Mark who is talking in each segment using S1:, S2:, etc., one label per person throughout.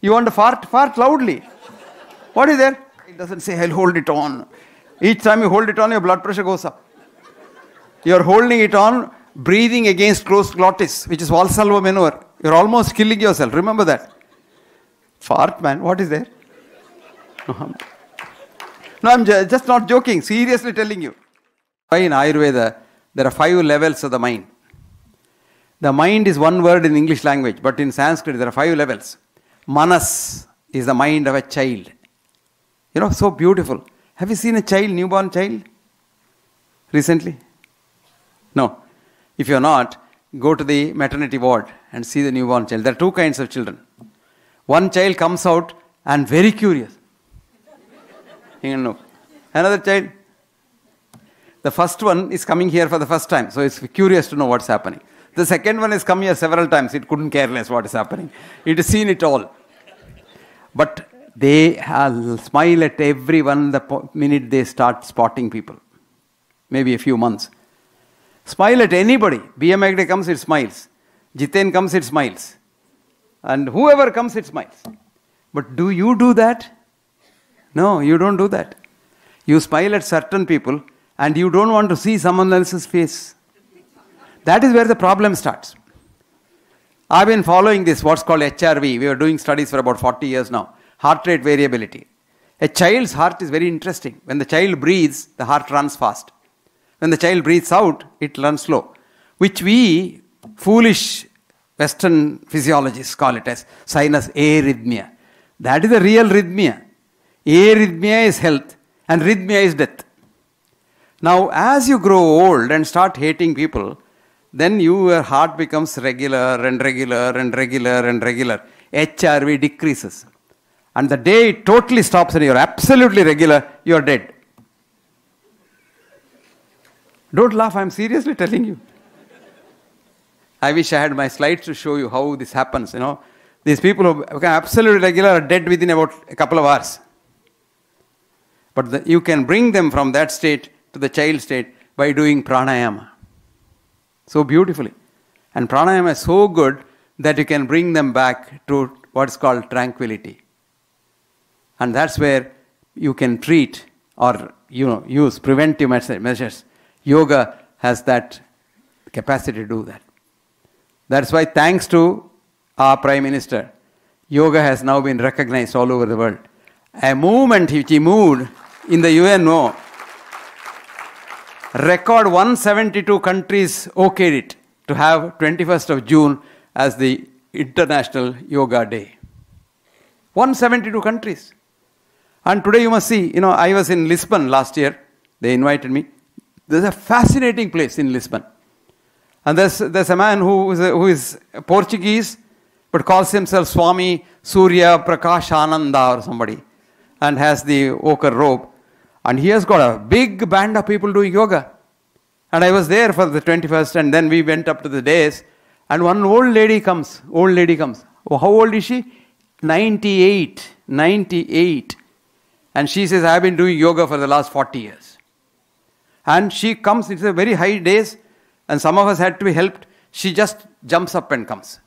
S1: You want to fart? Fart loudly. What is there? It doesn't say, I'll hold it on. Each time you hold it on, your blood pressure goes up. You're holding it on, breathing against closed glottis, which is Valsalva maneuver. You're almost killing yourself. Remember that. Fart, man. What is there? No, I'm just not joking. Seriously telling you. In Ayurveda, there are 5 levels of the mind. The mind is one word in English language, but in Sanskrit there are 5 levels. Manas is the mind of a child. You know, so beautiful. Have you seen a child, newborn child? Recently? No. If you're not, go to the maternity ward and see the newborn child. There are 2 kinds of children. One child comes out and very curious. You know. Another child, the first one is coming here for the first time, so it's curious to know what's happening. The second one has come here several times. It couldn't care less what is happening. It has seen it all. But they smile at everyone the minute they start spotting people. Maybe a few months. Smile at anybody. B.M. Hegde comes, it smiles. Jiten comes, it smiles. And whoever comes, it smiles. But do you do that? No, you don't do that. You smile at certain people and you don't want to see someone else's face. That is where the problem starts. I've been following this, what's called HRV. We are doing studies for about 40 years now. Heart rate variability. A child's heart is very interesting. When the child breathes, the heart runs fast. When the child breathes out, it runs slow. Which we, foolish Western physiologists, call it as sinus arrhythmia. That is the real rhythmia. Arrhythmia is health and rhythmia is death. Now, as you grow old and start hating people, then your heart becomes regular and regular and regular and regular. HRV decreases. And the day it totally stops and you're absolutely regular, you're dead. Don't laugh, I'm seriously telling you. I wish I had my slides to show you how this happens, you know. These people who become absolutely regular are dead within about a couple of hours. But you can bring them from that state to the child state by doing pranayama. So beautifully. And pranayama is so good that you can bring them back to what's called tranquility. And that's where you can treat or use preventive measures. Yoga has that capacity to do that. That's why, thanks to our Prime Minister, yoga has now been recognized all over the world. A movement which he moved in the UNO, record 172 countries okayed it to have 21st of June as the International Yoga Day. 172 countries. And today you must see, I was in Lisbon last year. They invited me. There's a fascinating place in Lisbon. And there's a man who is Portuguese, but calls himself Swami Surya Prakash Ananda or somebody, and has the ochre robe. And he has got a big band of people doing yoga. And I was there for the 21st, and then we went up to the days, and one old lady comes. Oh, how old is she? 98. And she says, I've been doing yoga for the last 40 years. And she comes, it's a very high days, and some of us had to be helped. She just jumps up and comes.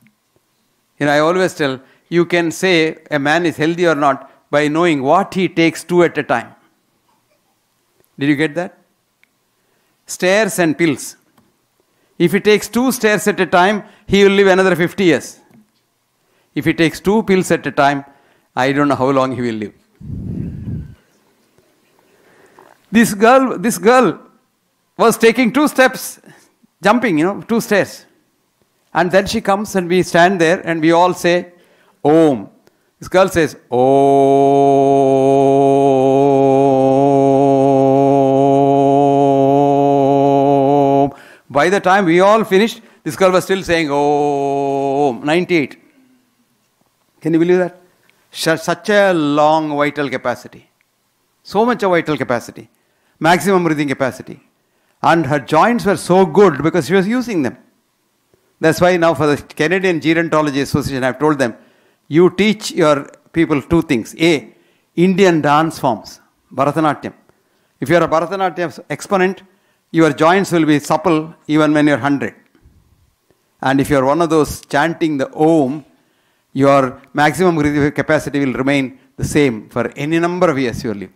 S1: I always tell, you can say a man is healthy or not by knowing what he takes 2 at a time. Did you get that? Stairs and pills. If he takes 2 stairs at a time, he will live another 50 years. If he takes 2 pills at a time, I don't know how long he will live. This girl was taking 2 steps, jumping, 2 stairs. And then she comes and we stand there and we all say, Om. This girl says, Om. By the time we all finished, this girl was still saying, Om. 98. Can you believe that? Such a long vital capacity. So much of vital capacity. Maximum breathing capacity. And her joints were so good because she was using them. That's why now for the Canadian Gerontology Association, I've told them, you teach your people 2 things. A, Indian dance forms, Bharatanatyam. If you are a Bharatanatyam exponent, your joints will be supple even when you're 100. And if you're one of those chanting the Om, Your maximum capacity will remain the same for any number of years you live.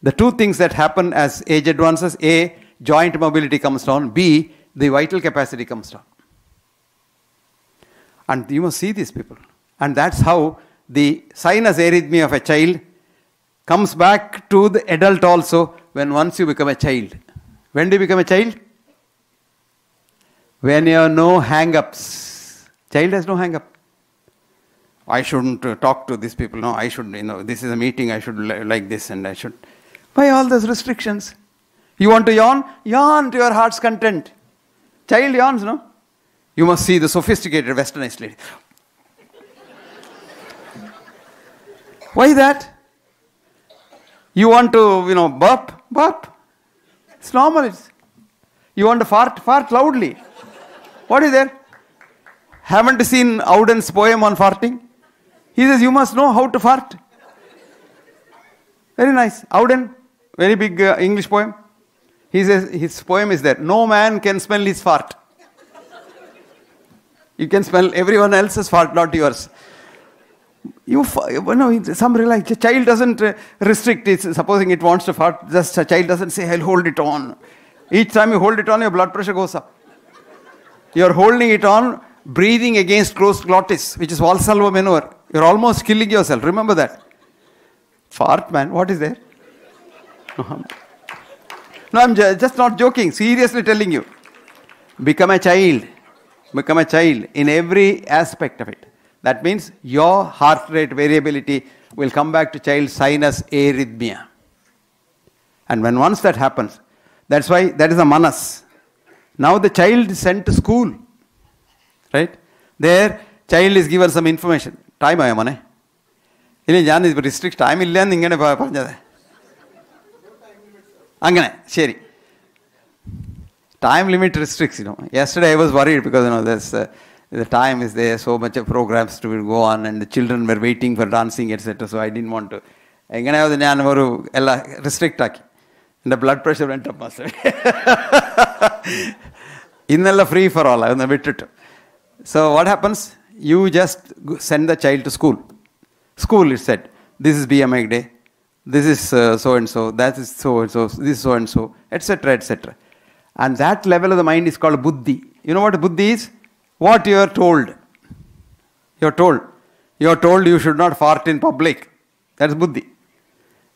S1: The two things that happen as age advances: A, joint mobility comes down; B, the vital capacity comes down. And you must see these people. And that's how the sinus arrhythmia of a child comes back to the adult also when once you become a child. When do you become a child? When you have no hang-ups. Child has no hang-up. I shouldn't talk to these people. No, I should, this is a meeting, I should like this and I should. Why all those restrictions? You want to yawn? Yawn to your heart's content. Child yawns, no? You must see the sophisticated westernized lady. Why that? You want to, burp? Burp. It's normal. You want to fart? Fart loudly. What is there? Haven't you seen Auden's poem on farting? He says, you must know how to fart. Very nice. Auden, very big English poem. He says, his poem is there. No man can smell his fart. You can smell everyone else's fart, not yours. Some relax. A child doesn't restrict it. Supposing it wants to fart, just a child doesn't say, I'll hold it on. Each time you hold it on, your blood pressure goes up. You're holding it on, breathing against closed glottis, which is Valsalva maneuver. You're almost killing yourself. Remember that. Fart, man. What is there? No, I'm just not joking. Seriously telling you. Become a child. Become a child in every aspect of it. That means your heart rate variability will come back to child sinus arrhythmia. And when once that happens, that's why that is a manas. Now the child is sent to school. Right? There, child is given some information. Time I am on. This restrict time illa ingane paranjade. Angane, sheri. Time limit restricts, Yesterday I was worried because, there's the time is there, so much of programs to go on, and the children were waiting for dancing, etc. So I didn't want to. Restrict and the blood pressure went up. Innella free for all. So what happens? You just send the child to school. School is said, this is BMI day, this is so and so, that is so and so, this is so and so, etc., etc. And that level of the mind is called buddhi. You know what buddhi is? What you are told. You are told. You are told you should not fart in public. That's buddhi.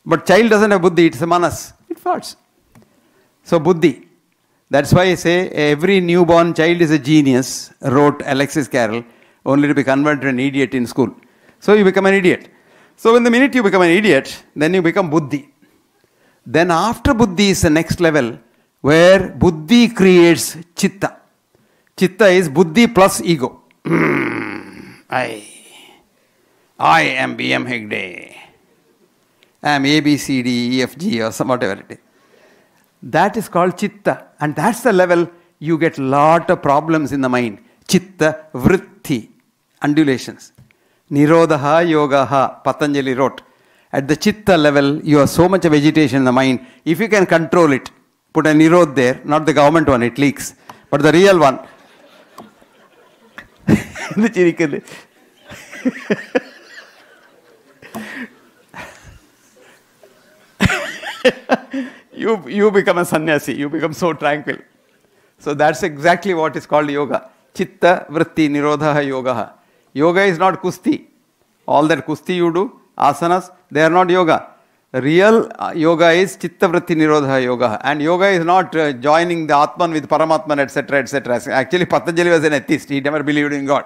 S1: But child doesn't have buddhi, it's a manas. It farts. So buddhi. That's why I say every newborn child is a genius, wrote Alexis Carrel, only to be converted an idiot in school. So you become an idiot. So when the minute you become an idiot, then you become buddhi. Then after buddhi is the next level, where buddhi creates chitta. Chitta is buddhi plus ego. I am B.M. Hegde. I am A, B, C, D, E, F, G or some whatever it is. That is called chitta. And that's the level you get lot of problems in the mind. Chitta, vritti, undulations. Nirodha yogaha, Patanjali wrote. At the chitta level, you have so much of agitation in the mind. If you can control it, put a nirod there, not the government one, it leaks. But the real one. You become a sannyasi, you become so tranquil. So that's exactly what is called yoga. Chitta, vritti, nirodha, yoga. Yoga is not kusti. All that kusti you do, asanas, they are not yoga. Real yoga is chitta, vritti, nirodha, yoga. And yoga is not joining the Atman with Paramatman, etc., etc. Actually, Patanjali was an atheist. He never believed in God.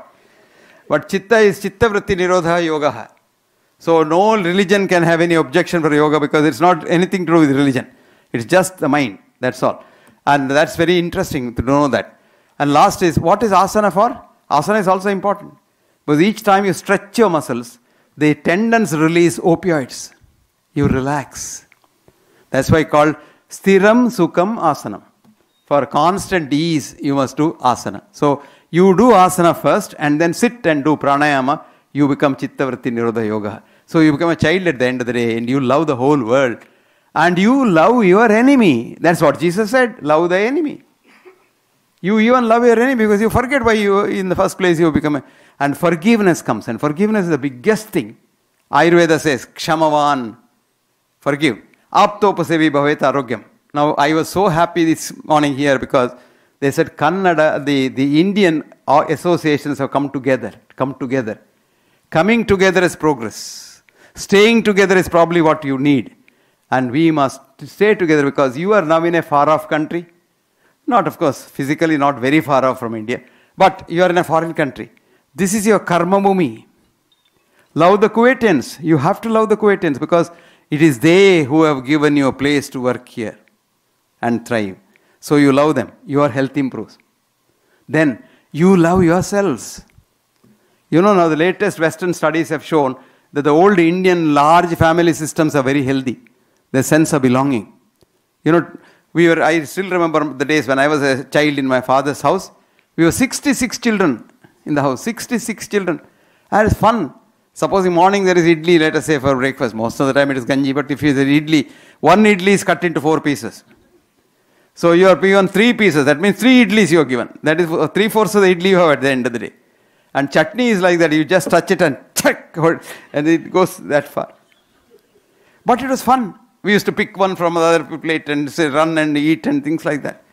S1: But chitta is chitta, vritti, nirodha, yoga. So no religion can have any objection for yoga because it's not anything to do with religion. It's just the mind. That's all. And that's very interesting to know that. And last is, what is asana for? Asana is also important. Because each time you stretch your muscles, the tendons release opioids. You relax. That's why called stiram sukham asanam. For constant ease, you must do asana. So you do asana first and then sit and do pranayama. You become chitta, vritti, nirodha, yoga. So you become a child at the end of the day and you love the whole world. And you love your enemy. That's what Jesus said. Love the enemy. You even love your enemy because you forget why you, in the first place, you become and forgiveness comes. And forgiveness is the biggest thing. Ayurveda says, Kshamavan, forgive. Aptopasevi bhavet arogyam. Now, I was so happy this morning here because they said Kannada, the Indian associations have come together. Coming together is progress. Staying together is probably what you need. And we must stay together because you are now in a far-off country. Not, of course, physically not very far off from India, but you are in a foreign country. This is your karma bhumi. Love the Kuwaitians. You have to love the Kuwaitians because it is they who have given you a place to work here and thrive. So you love them. Your health improves. Then you love yourselves. You know, now the latest Western studies have shown that the old Indian large family systems are very healthy. The sense of belonging. You know, I still remember the days when I was a child in my father's house. We were 66 children in the house. 66 children. And it's fun. Supposing morning there is idli, let us say, for breakfast. Most of the time it is ganji, but if it is idli, one idli is cut into 4 pieces. So you are given 3 pieces. That means 3 idlis you are given. That is 3/4 of the idli you have at the end of the day. And chutney is like that. You just touch it and check, and it goes that far. But it was fun. We used to pick one from another plate and say run and eat and things like that.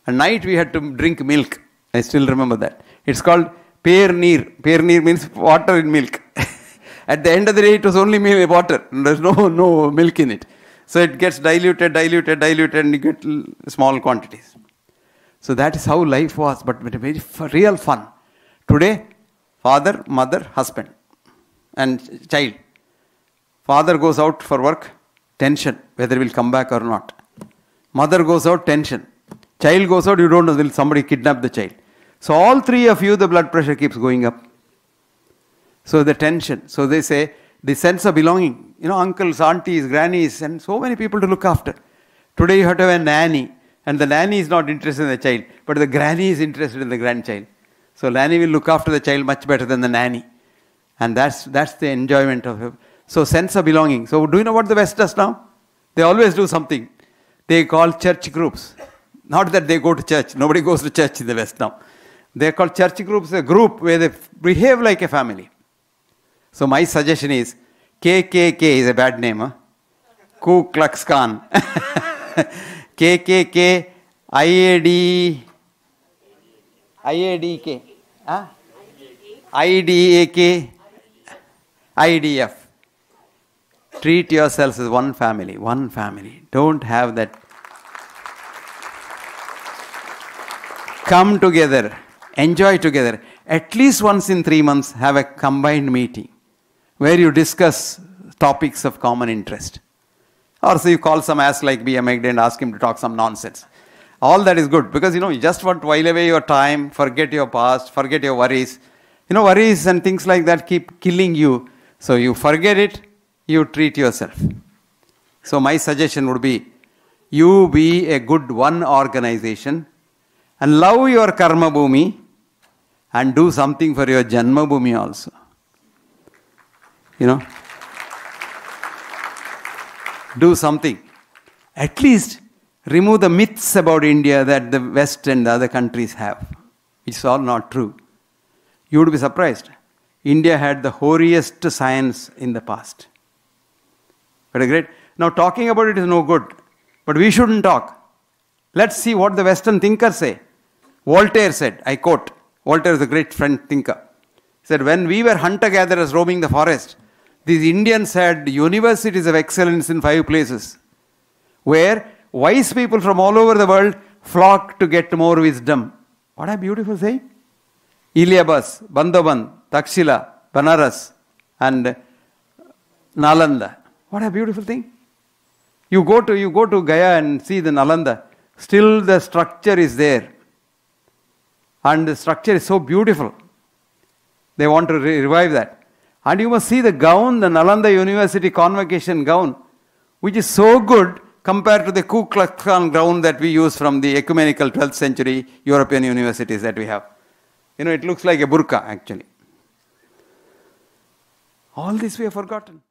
S1: At night we had to drink milk. I still remember that. It's called Pernir. Pernir means water in milk. At the end of the day it was only water. There's no milk in it. So it gets diluted and you get small quantities. So that is how life was, but very real fun. Today, father, mother, husband and child. Father goes out for work. Tension, whether he will come back or not. Mother goes out, tension. Child goes out, you don't know, will somebody kidnap the child. So all 3 of you, the blood pressure keeps going up. So the tension. So they say, the sense of belonging. You know, uncles, aunties, grannies, and so many people to look after. Today you have to have a nanny. And the nanny is not interested in the child, but the granny is interested in the grandchild. So nanny will look after the child much better than the nanny. And that's the enjoyment of it. So sense of belonging. So do you know what the West does now? They always do something. They call church groups. Not that they go to church. Nobody goes to church in the West now. They call church groups a group where they behave like a family. So my suggestion is, KKK is a bad name. Huh? Ku Klux Klan. KKK, IADK, huh? IDAK, IDF. Treat yourselves as one family. Don't have that. Come together. Enjoy together. At least once in 3 months, have a combined meeting where you discuss topics of common interest. Or so you call some ass like B.M. Megde and ask him to talk some nonsense. All that is good because, you just want to while away your time, forget your past, forget your worries. Worries and things like that keep killing you. So you forget it. You treat yourself. So my suggestion would be, you be a good one organization and love your karma bhumi and do something for your janma bhumi also. Do something. At least remove the myths about India that the West and the other countries have. It's all not true. You would be surprised. India had the hoariest science in the past. But great. Now talking about it is no good. But we shouldn't talk. Let's see what the Western thinkers say. Voltaire said, I quote, Voltaire is a great French thinker. He said, when we were hunter-gatherers roaming the forest, these Indians had universities of excellence in 5 places, where wise people from all over the world flocked to get more wisdom. What a beautiful saying. Ilyabas, Bandhaban, Takshila, Banaras, and Nalanda. What a beautiful thing. You go to Gaya and see the Nalanda. Still the structure is there. And the structure is so beautiful. They want to revive that. And you must see the gown, the Nalanda University convocation gown, which is so good compared to the Ku Klux Klan gown that we use from the ecumenical 12th century European universities that we have. It looks like a burqa actually. All this we have forgotten.